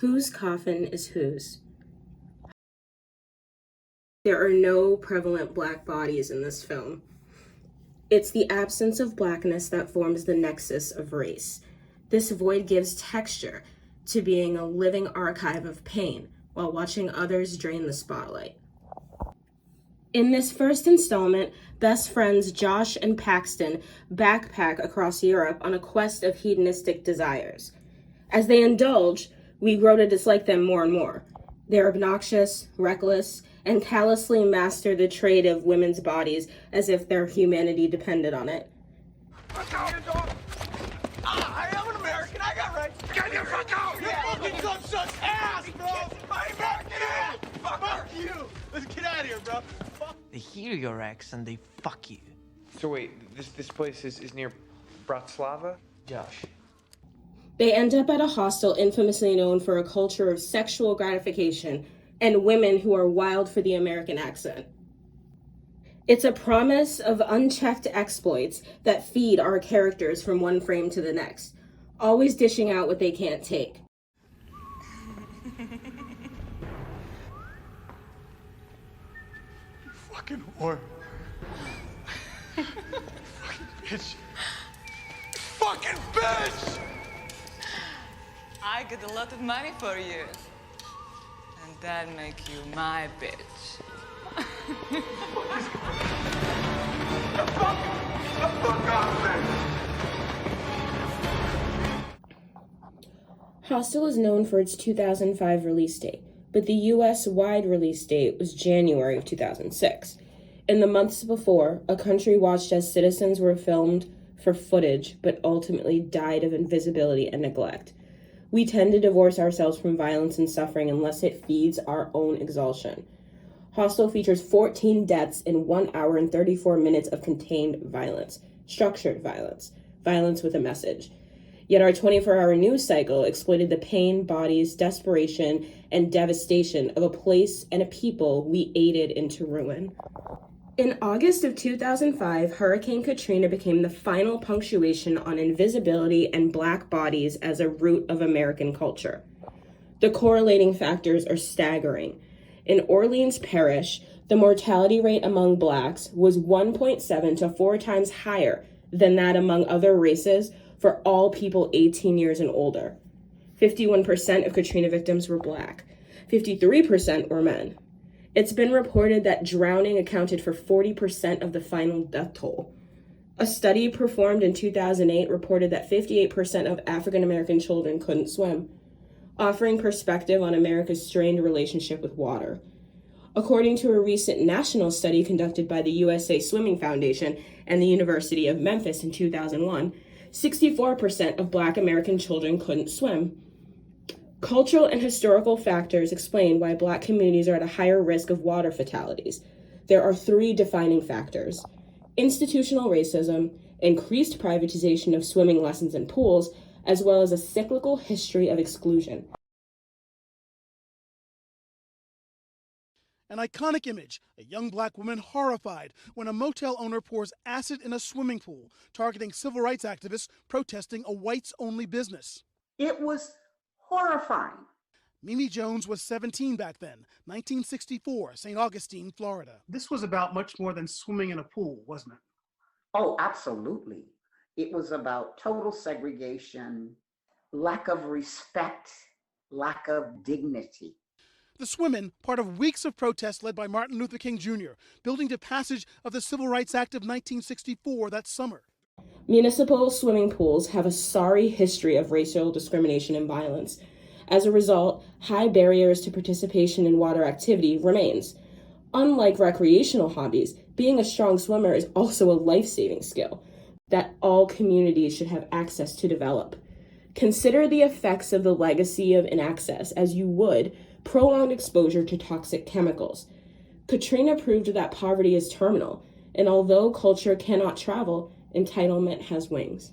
Whose coffin is whose? There are no prevalent black bodies in this film. It's the absence of blackness that forms the nexus of race. This void gives texture to being a living archive of pain while watching others drain the spotlight. In this first installment, best friends Josh and Paxton backpack across Europe on a quest of hedonistic desires. As they indulge, we grow to dislike them more and more. They're obnoxious, reckless, and callously master the trade of women's bodies as if their humanity depended on it. Fuck out! Dog. I am an American. I got rights. Get the fuck out! You fucking dumb such ass, bro! My American ass! Fuck you! Let's get out of here, bro. Fuck. They hear your accent, they fuck you. So wait, this place is near Bratislava? Josh. They end up at a hostel infamously known for a culture of sexual gratification and women who are wild for the American accent. It's a promise of unchecked exploits that feed our characters from one frame to the next, always dishing out what they can't take. You fucking whore. Fucking bitch. Fucking bitch! I get a lot of money for you. And that make you my bitch. The fuck off, man! Hostel is known for its 2005 release date, but the US-wide release date was January of 2006. In the months before, a country watched as citizens were filmed for footage, but ultimately died of invisibility and neglect. We tend to divorce ourselves from violence and suffering unless it feeds our own exhaustion. Hostel features 14 deaths in 1 hour and 34 minutes of contained violence, structured violence, violence with a message. Yet our 24-hour news cycle exploited the pain, bodies, desperation, and devastation of a place and a people we aided into ruin. In August of 2005, Hurricane Katrina became the final punctuation on invisibility and black bodies as a root of American culture. The correlating factors are staggering. In Orleans Parish, the mortality rate among blacks was 1.7 to 4 times higher than that among other races for all people 18 years and older. 51% of Katrina victims were black. 53% were men. It's been reported that drowning accounted for 40% of the final death toll. A study performed in 2008 reported that 58% of African American children couldn't swim, offering perspective on America's strained relationship with water. According to a recent national study conducted by the USA Swimming Foundation and the University of Memphis in 2001, 64% of Black American children couldn't swim. Cultural and historical factors explain why Black communities are at a higher risk of water fatalities. There are 3 defining factors: institutional racism, increased privatization of swimming lessons and pools, as well as a cyclical history of exclusion. An iconic image, a young Black woman horrified when a motel owner pours acid in a swimming pool, targeting civil rights activists protesting a whites-only business. It was horrifying. Mimi Jones was 17 back then, 1964, St. Augustine, Florida. This was about much more than swimming in a pool, wasn't it? Oh, absolutely. It was about total segregation, lack of respect, lack of dignity. The Swimmin', part of weeks of protests led by Martin Luther King Jr., building to passage of the Civil Rights Act of 1964 that summer. Municipal swimming pools have a sorry history of racial discrimination and violence. As a result, high barriers to participation in water activity remains. Unlike recreational hobbies, being a strong swimmer is also a life-saving skill that all communities should have access to develop. Consider the effects of the legacy of inaccess as you would prolonged exposure to toxic chemicals. Katrina proved that poverty is terminal, and although culture cannot travel, entitlement has wings.